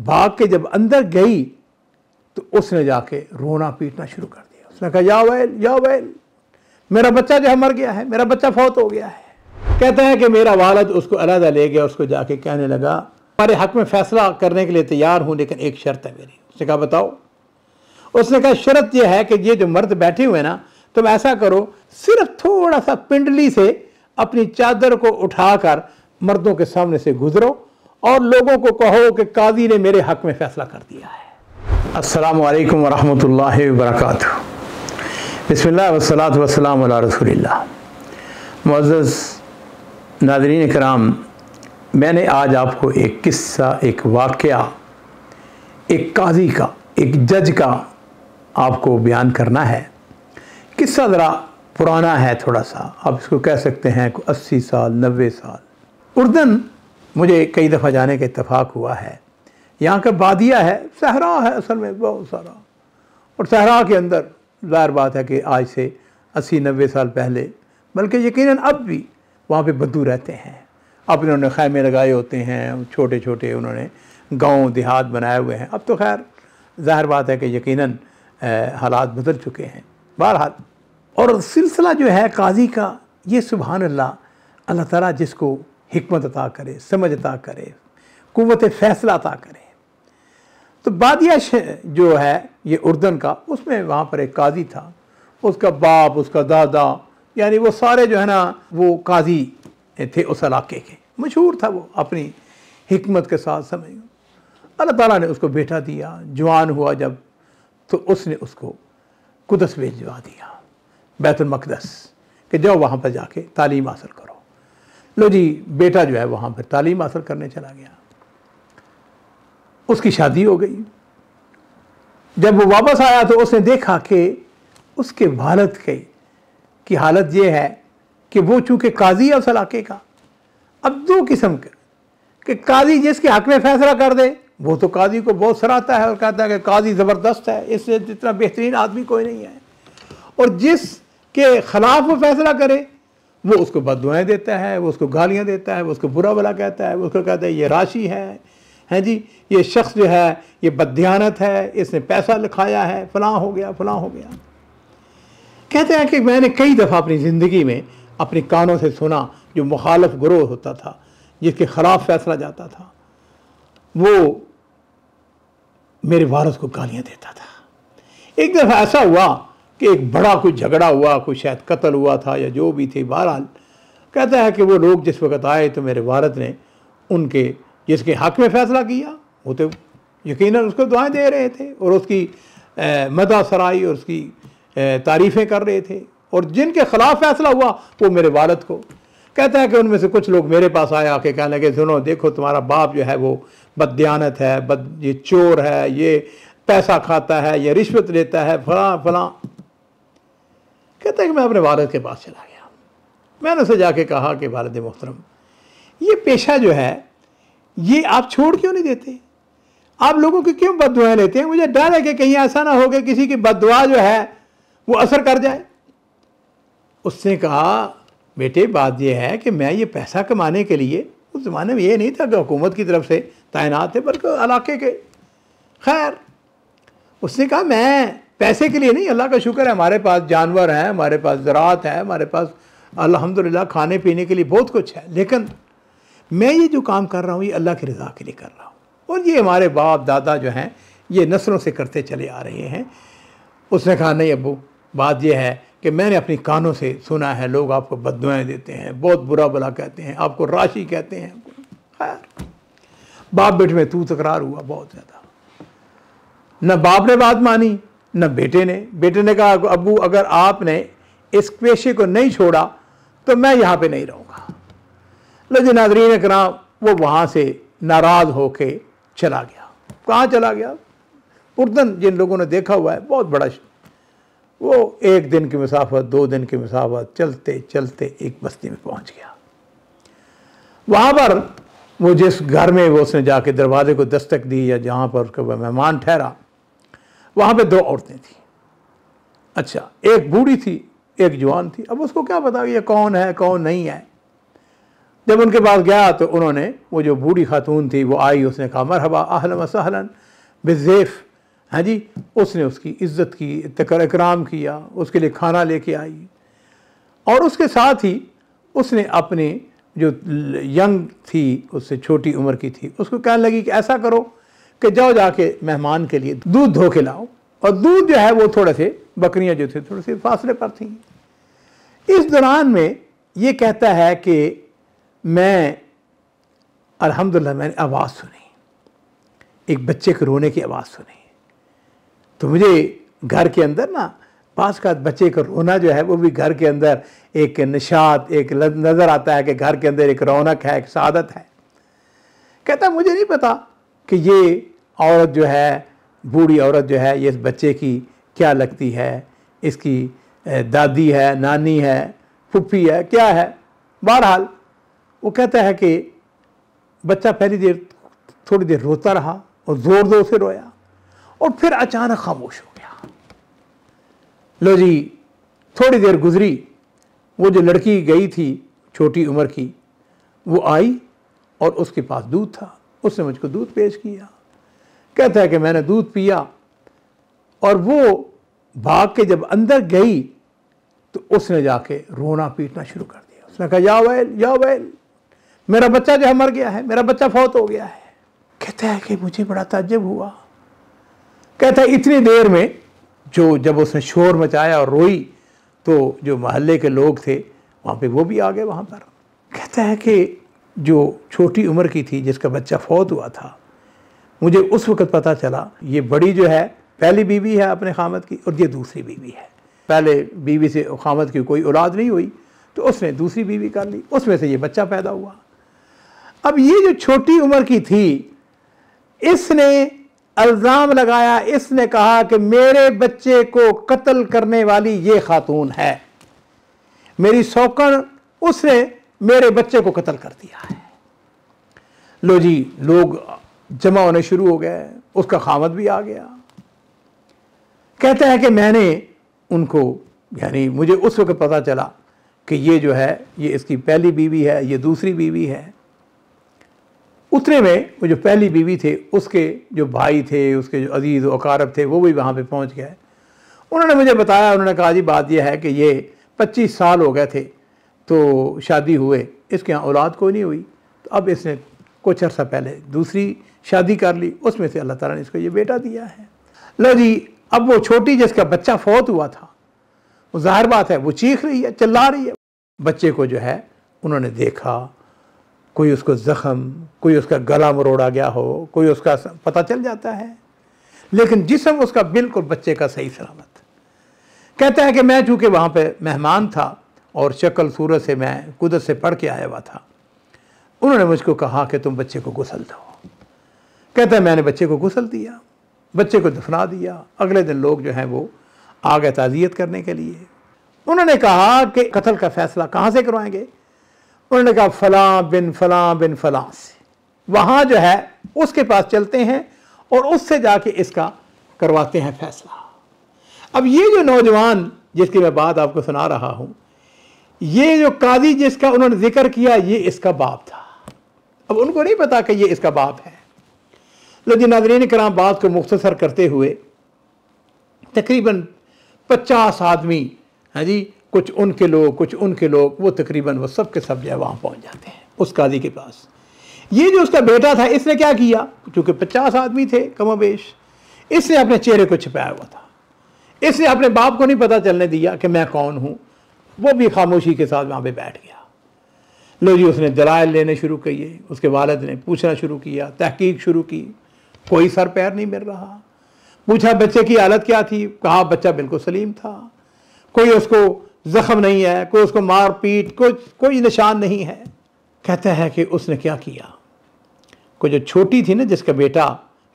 भाग के जब अंदर गई तो उसने जाके रोना पीटना शुरू कर दिया। उसने कहा या वैल, मेरा बच्चा जो है मर गया है, मेरा बच्चा फौत हो गया है। कहता है कि मेरा वालिद उसको अलहदा ले गया, उसको जाके कहने लगा हमारे हक में फैसला करने के लिए तैयार हूँ, लेकिन एक शर्त है मेरी। उसने कहा बताओ। उसने कहा शर्त यह है कि ये जो मर्द बैठे हुए ना, तुम ऐसा करो सिर्फ थोड़ा सा पिंडली से अपनी चादर को उठाकर मर्दों के सामने से गुजरो और लोगों को कहो कि काजी ने मेरे हक में फैसला कर दिया है। अस्सलामु अलैकुम वरहमतुल्लाहि वबरकातुहू। बिस्मिल्लाह वस्सलातु वस्सलामु अला रसूलिल्लाह। मुअज़्ज़ज़ नाज़रीन किराम, मैंने आज आपको एक किस्सा, एक वाक़या, एक काजी का, एक जज का आपको बयान करना है। किस्सा ज़रा पुराना है थोड़ा सा, आप इसको कह सकते हैं 80 साल 90 साल। उर्दन मुझे कई दफ़ा जाने का इत्तेफाक हुआ है। यहाँ का बादिया है, सहरा है असल में बहुत सारा, और सहरा के अंदर ज़ाहिर बात है कि आज से 80-90 साल पहले, बल्कि यकीनन अब भी वहाँ पे बद्दू रहते हैं। अब इन्होंने खैमे लगाए होते हैं, छोटे छोटे उन्होंने गांव देहात बनाए हुए हैं। अब तो खैर ज़ाहिर बात है कि यकीनन हालात बदल चुके हैं। बहरहाल, और सिलसिला जो है काजी का, ये सुभान अल्लाह, अल्लाह ताला जिसको हिकमत अता करे, समझ अता करे, कुव्वत फ़ैसला अता करे। तो बादिया जो है ये उर्दन का, उसमें वहाँ पर एक काजी था। उसका बाप, उसका दादा, यानी वो सारे जो है ना वो काजी थे उस इलाके के। मशहूर था वो अपनी हिकमत के साथ। समझ, अल्लाह ताला ने उसको बेटा दिया। जवान हुआ जब, तो उसने उसको कुदस भेजवा दिया, बैतुल मक़दस, कि जाओ वहाँ पर जाके तालीम हासिल करो। लो जी, बेटा जो है वहाँ पर तालीम हासिल करने चला गया। उसकी शादी हो गई। जब वो वापस आया तो उसने देखा कि उसके वालिद की हालत ये है कि वो चूँकि काजी है उस इलाके का। अब दो किस्म के काजी जिसके हक़ में फ़ैसला कर दे, वो तो काजी को बहुत सराहता है और कहता है कि काजी ज़बरदस्त है, इससे जितना बेहतरीन आदमी कोई नहीं है। और जिसके ख़िलाफ़ वो फैसला करे, वो उसको बद्दुआएं देता है, वो उसको गालियाँ देता है, वो उसको बुरा भला कहता है, वो उसको कहता है ये राशि है जी, ये शख्स जो है ये बददियानत है, इसने पैसा लिखाया है, फ़लाँ हो गया फ़लाँ हो गया। कहते हैं कि मैंने कई दफ़ा अपनी ज़िंदगी में अपने कानों से सुना, जो मुखालिफ ग्रोह होता था, जिसके ख़िलाफ़ फैसला जाता था, वो मेरे वारिस को गालियाँ देता था। एक दफ़ा ऐसा हुआ कि एक बड़ा कोई झगड़ा हुआ, कोई शायद कत्ल हुआ था या जो भी थे। बहरहाल कहता है कि वो लोग जिस वक़्त आए तो मेरे वारिस ने उनके जिसके हक़ में फ़ैसला किया, वो तो यकीनन उसको दुआएं दे रहे थे और उसकी मदह सराई और उसकी तारीफ़ें कर रहे थे। और जिनके ख़िलाफ़ फ़ैसला हुआ वो मेरे वालिद को। कहता है कि उनमें से कुछ लोग मेरे पास आए, आके कहने लगे सुनो देखो तुम्हारा बाप जो है वो बददियानत है, ये चोर है, ये पैसा खाता है, ये रिश्वत लेता है, फ़लाँ फ़लाँ। कहता है कि मैं अपने वालिद के पास चला गया। मैंने उसे जाके कहा कि वालिद मोहतरम, ये पेशा जो है ये आप छोड़ क्यों नहीं देते? आप लोगों की क्यों बद्दुआएं लेते हैं? मुझे डर है कि कहीं ऐसा ना हो कि किसी की बद्दुआ जो है वो असर कर जाए। उसने कहा बेटे बात यह है कि मैं ये पैसा कमाने के लिए, उस ज़माने में ये नहीं था कि हुकूमत की तरफ से तैनात थे, बल्कि इलाके के। खैर, उसने कहा मैं पैसे के लिए नहीं, अल्लाह का शुक्र है हमारे पास जानवर हैं, हमारे पास ज़राअत है, हमारे पास अल्हम्दुलिल्लाह खाने पीने के लिए बहुत कुछ है, लेकिन मैं ये जो काम कर रहा हूँ ये अल्लाह की रज़ा के लिए कर रहा हूँ, और ये हमारे बाप दादा जो हैं ये नस्लों से करते चले आ रहे हैं। उसने कहा नहीं अब्बू, बात यह है कि मैंने अपनी कानों से सुना है लोग आपको बद्दुआएं देते हैं, बहुत बुरा भला कहते हैं, आपको राशि कहते हैं। खैर, बाप बेटे में तू तकरार हुआ बहुत ज़्यादा। न बाप ने बात मानी न बेटे ने। बेटे ने कहा अब्बू अगर आपने इस पेशे को नहीं छोड़ा तो मैं यहाँ पे नहीं रहूँगा। लेकिन नाज़रीन किराम, वो वहाँ से नाराज़ होके चला गया। कहाँ चला गया? उर्दन जिन लोगों ने देखा हुआ है बहुत बड़ा, वो 1 दिन की मुसाफत 2 दिन की मुसाफत चलते चलते एक बस्ती में पहुँच गया। वहाँ पर वो जिस घर में वो उसने जाके दरवाजे को दस्तक दी या जहाँ पर उसका मेहमान ठहरा, वहाँ पे 2 औरतें थीं। अच्छा, एक बूढ़ी थी, एक जवान थी। अब उसको क्या पता ये कौन है कौन नहीं है। जब उनके पास गया तो उन्होंने, वो जो बूढ़ी खातून थी वो आई, उसने कहा मरहबा अहलन व सहलन बिज़ैफ़, हाँ जी, उसने उसकी इज़्ज़त की, इकराम किया, उसके लिए खाना लेके आई। और उसके साथ ही उसने अपने जो यंग थी, उससे छोटी उम्र की थी, उसको कहने लगी कि ऐसा करो कि जाओ जाके मेहमान के लिए दूध धो के लाओ। और दूध जो है वो थोड़े से, बकरियां जो थी थोड़े से फासले पर थीं। इस दौरान में ये कहता है कि मैं अल्हम्दुलिल्लाह मैंने आवाज़ सुनी, एक बच्चे के रोने की आवाज़ सुनी। तो मुझे घर के अंदर ना पास का बच्चे का रोना जो है वो भी घर के अंदर एक निशात, एक नज़र आता है कि घर के अंदर एक रौनक है, एक सादत है। कहता मुझे नहीं पता कि ये औरत जो है, बूढ़ी औरत जो है, ये इस बच्चे की क्या लगती है, इसकी दादी है, नानी है, फुप्पी है, क्या है। बहरहाल वो कहता है कि बच्चा पहली देर थोड़ी देर रोता रहा और ज़ोर ज़ोर से रोया और फिर अचानक खामोश हो गया। लो जी, थोड़ी देर गुजरी, वो जो लड़की गई थी छोटी उम्र की, वो आई और उसके पास दूध था, उसने मुझको दूध पेश किया। कहता है कि मैंने दूध पिया और वो भाग के जब अंदर गई तो उसने जाके रोना पीटना शुरू कर दिया। उसने कहा या वैल, मेरा बच्चा जो है मर गया है, मेरा बच्चा फौत हो गया है। कहता है कि मुझे बड़ा ताज्जुब हुआ। कहता है इतनी देर में जब उसने शोर मचाया और रोई तो जो मोहल्ले के लोग थे वहाँ पे वो भी आ गए वहाँ पर। कहता है कि जो छोटी उम्र की थी जिसका बच्चा फौत हुआ था, मुझे उस वक़्त पता चला ये बड़ी जो है पहली बीवी है अपने खामद की और ये दूसरी बीवी है। पहले बीवी से खामद की कोई औलाद नहीं हुई तो उसने दूसरी बीवी कर ली, उसमें से ये बच्चा पैदा हुआ। अब ये जो छोटी उम्र की थी, इसने इल्ज़ाम लगाया, इसने कहा कि मेरे बच्चे को कत्ल करने वाली ये खातून है, मेरी सौकन, उसने मेरे बच्चे को कत्ल कर दिया है। लो जी, लोग जमा होने शुरू हो गए, उसका खामद भी आ गया। कहता है कि मैंने उनको, यानी मुझे उस वक्त पता चला कि ये जो है ये इसकी पहली बीवी है, ये दूसरी बीवी है। उतने में वो जो पहली बीवी थे, उसके जो भाई थे, उसके जो अजीज़ व अकारब थे, वो भी वहाँ पे पहुँच गए। उन्होंने मुझे बताया, उन्होंने कहा जी बात यह है कि ये 25 साल हो गए थे तो शादी हुए, इसके यहाँ औलाद कोई नहीं हुई, तो अब इसने कुछ अर्सा पहले दूसरी शादी कर ली, उसमें से अल्लाह ताला ने इसको ये बेटा दिया है। लो जी, अब वो छोटी जिसका बच्चा फौत हुआ था, वो ज़ाहिर बात है वो चीख रही है, चिल्ला रही है। बच्चे को जो है उन्होंने देखा, कोई उसको ज़ख़म, कोई उसका गला मरोड़ा गया हो, कोई उसका पता चल जाता है, लेकिन जिस्म उसका बिल्कुल बच्चे का सही सलामत। कहता है कि मैं चूँकि वहाँ पे मेहमान था और शक्ल सूरत से मैं कुदरत से पढ़ के आया हुआ था, उन्होंने मुझको कहा कि तुम बच्चे को गुस्ल दो। कहता है मैंने बच्चे को गुस्ल दिया, बच्चे को दफना दिया। अगले दिन लोग जो हैं वो आ गए ताज़ियत करने के लिए। उन्होंने कहा कि कत्ल का फ़ैसला कहाँ से करवाएंगे? उन्होंने कहा फ़लाँ बिन फ़लाँ से, वहाँ जो है उसके पास चलते हैं और उससे जाके इसका करवाते हैं फ़ैसला। अब ये जो नौजवान जिसकी मैं बात आपको सुना रहा हूँ, ये जो काजी जिसका उन्होंने जिक्र किया, ये इसका बाप था। अब उनको नहीं पता कि ये इसका बाप है। लेकिन नाज़रीन किराम, बात को मुख्तसर करते हुए तकरीबन 50 आदमी, हाँ जी, कुछ उनके लोग कुछ उनके लोग, वो तकरीबन वो सब के सब जो है वहाँ पहुँच जाते हैं उस काजी के पास। ये जो उसका बेटा था, इसने क्या किया, क्योंकि 50 आदमी थे कमोबेश, इसने अपने चेहरे को छिपाया हुआ था। इसने अपने बाप को नहीं पता चलने दिया कि मैं कौन हूँ। वो भी खामोशी के साथ वहाँ पे बैठ गया। लो जी, उसने दलाइल लेने शुरू किए, उसके वालिद ने पूछना शुरू किया, तहकीक शुरू की, कोई सर पैर नहीं मिल रहा। पूछा बच्चे की हालत क्या थी, कहा बच्चा बिल्कुल सलीम था, कोई उसको ज़ख़म नहीं है, कोई उसको मार पीट, कोई निशान नहीं है। कहता है कि उसने क्या किया, कोई जो छोटी थी ना जिसका बेटा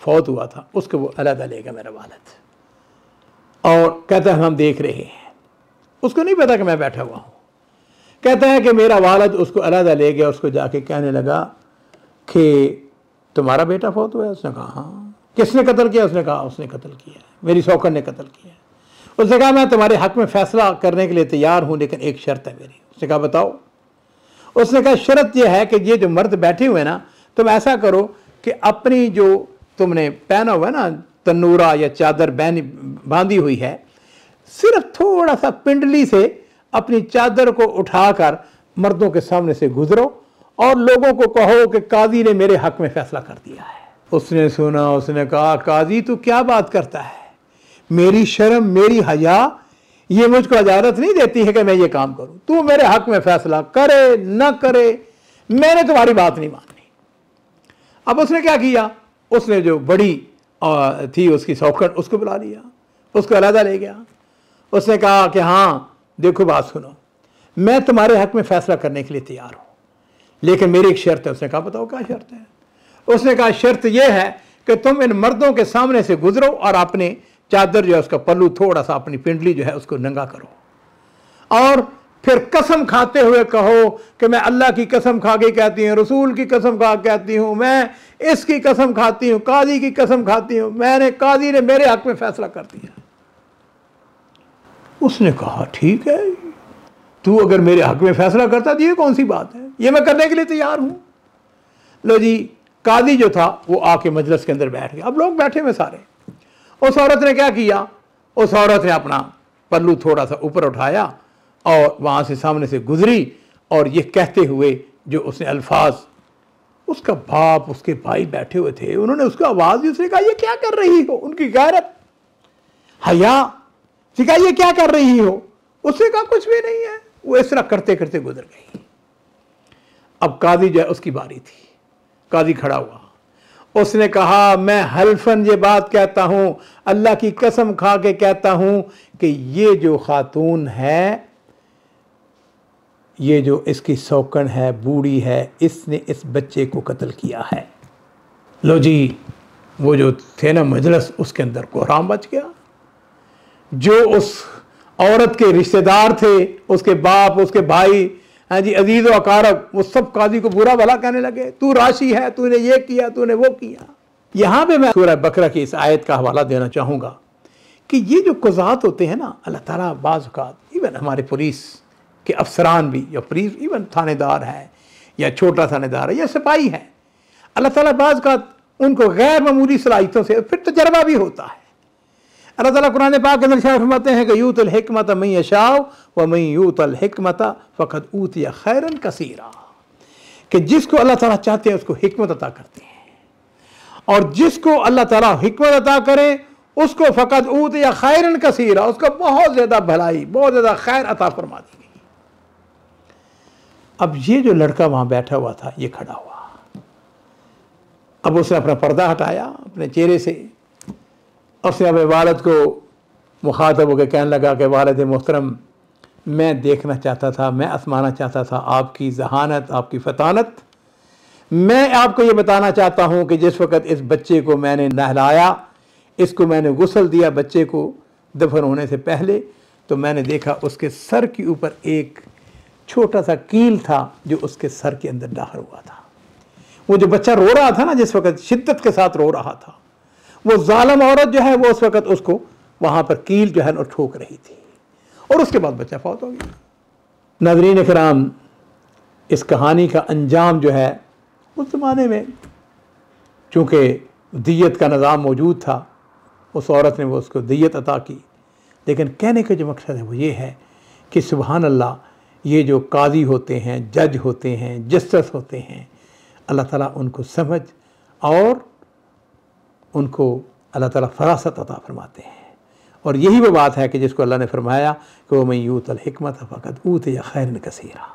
फौत हुआ था, उसको वो अलग ले गया मेरा वालिद, और कहता है हम देख रहे हैं, उसको नहीं पता कि मैं बैठा हुआ हूँ। कहता है कि मेरा वालिद उसको अलग ले गया, उसको जाके कहने लगा कि तुम्हारा बेटा फौत हुआ है? उसने कहा हाँ। किसने कत्ल किया? उसने कहा उसने कत्ल किया, मेरी सौकन ने कत्ल किया। उसने कहा मैं तुम्हारे हक़ में फ़ैसला करने के लिए तैयार हूँ, लेकिन एक शर्त है मेरी। उसने कहा बताओ। उसने कहा शर्त यह है कि ये जो मर्द बैठे हुए ना, तुम ऐसा करो कि अपनी जो तुमने पहना हुआ है ना तन्नूरा या चादर बांधी हुई है, सिर्फ थोड़ा सा पिंडली से अपनी चादर को उठाकर मर्दों के सामने से गुजरो और लोगों को कहो कि काजी ने मेरे हक में फैसला कर दिया है। उसने सुना, उसने कहा काजी तू क्या बात करता है, मेरी शर्म मेरी हया ये मुझको इजाजत नहीं देती है कि मैं ये काम करूं, तू मेरे हक में फैसला करे न करे, मैंने तुम्हारी बात नहीं माननी। अब उसने क्या किया, उसने जो बड़ी थी उसकी सौखड़ उसको बुला लिया, उसको अलहदा ले गया। उसने कहा कि हाँ देखो बात सुनो, मैं तुम्हारे हक में फैसला करने के लिए तैयार हूं, लेकिन मेरी एक शर्त है। उसने कहा बताओ क्या शर्त है। उसने कहा शर्त यह है कि तुम इन मर्दों के सामने से गुजरो और अपने चादर जो है उसका पल्लू थोड़ा सा अपनी पिंडली जो है उसको नंगा करो और फिर कसम खाते हुए कहो कि मैं अल्लाह की कसम खा के कहती हूँ, रसूल की कसम खा के कहती हूँ, मैं इसकी कसम खाती हूँ, काजी की कसम खाती हूँ, काजी ने मेरे हक में फैसला कर दिया। उसने कहा ठीक है, तू अगर मेरे हक में फैसला करता तो ये कौन सी बात है, ये मैं करने के लिए तैयार हूं। लो जी, कादी जो था वो आके मजलिस के अंदर बैठ गया। अब लोग बैठे हुए सारे। उस औरत ने क्या किया, उस औरत ने अपना पल्लू थोड़ा सा ऊपर उठाया और वहां से सामने से गुजरी और ये कहते हुए जो उसने अल्फाज, उसका बाप उसके भाई बैठे हुए थे, उन्होंने उसको आवाज दी। उसने कहा ये क्या कर रही हो, उनकी गैरत हया, कहा ये क्या कर रही हो। उसने कहा कुछ भी नहीं है। वो इस तरह करते करते गुजर गई। अब काजी जो है उसकी बारी थी। काजी खड़ा हुआ, उसने कहा मैं हल्फन ये बात कहता हूं, अल्लाह की कसम खा के कहता हूं कि ये जो खातून है, ये जो इसकी सौकन है, बूढ़ी है, इसने इस बच्चे को कत्ल किया है। लो जी, वो जो थे ना मजलिस, उसके अंदर कोहराम बच गया। जो उस औरत के रिश्तेदार थे, उसके बाप, उसके भाई, हाँ जी, अजीज व अकारब, वो सब काजी को बुरा भला कहने लगे, तू राशि है, तूने ये किया, तूने वो किया। यहां पे मैं सूरह बकरा की इस आयत का हवाला देना चाहूंगा कि ये जो कुज़ात होते हैं ना, अल्लाह ताला बाज़ औक़ात इवन हमारे पुलिस के अफसरान भी, या पुलिस इवन थानेदार है या छोटा थानेदार है या सिपाही है, अल्लाह ताला बाज़ औक़ात उनको गैर मामूली सलाहियतों से फिर तजर्बा भी होता है। अल्लाह ताला कुरान पाक के अंदर शाह फरमाते हैं कि यूतुल हिकमत मन यशाअ व मन यूतुल हिकमत फ़क़द ऊतिया खैरन कसीरा, कि जिसको अल्लाह ताला चाहते हैं उसको हिकमत अता करते हैं, और जिसको अल्लाह ताला हिकमत अता करे उसको फ़क़द ऊतिया खैरन कसीरा, उसको बहुत ज़्यादा भलाई, बहुत ज़्यादा खैर अता फरमा दी गई। अब ये जो लड़का वहाँ बैठा हुआ था, ये खड़ा हुआ। अब उसने अपना पर्दा हटाया अपने चेहरे से, उसने अपने वालिद को मुखातब होकर कहने लगा कि वालिद मोहतरम, मैं देखना चाहता था, मैं आजमाना चाहता था आपकी जहानत, आपकी फतानत। मैं आपको ये बताना चाहता हूँ कि जिस वक़्त इस बच्चे को मैंने नहलाया, इसको मैंने गुस्ल दिया बच्चे को दफन होने से पहले, तो मैंने देखा उसके सर के ऊपर एक छोटा सा कील था जो उसके सर के अंदर दाखिल हुआ था। वो जो बच्चा रो रहा था ना, जिस वक़्त शिद्दत के साथ रो रहा था, वो जालिम औरत जो है वो उस वक़्त उसको वहाँ पर कील जो है ना ठोक रही थी, और उसके बाद बच्चा फौत हो गया। नाज़रीन किराम, इस कहानी का अंजाम जो है, उस ज़माने में चूँकि दियत का निज़ाम मौजूद था, उस औरत ने वो उसको दियत अता की। लेकिन कहने का जो मकसद है वो ये है कि सुबहान अल्लाह, ये जो काजी होते हैं, जज होते हैं, जस्टिस होते हैं, अल्लाह ताला उनको समझ और उनको अल्लाह ताला फरासत अता फरमाते हैं। और यही वो बात है कि जिसको अल्लाह ने फरमाया कि वो मैं यूतल हिकमत फ़क़द ऊतिया खैरन कसीरा।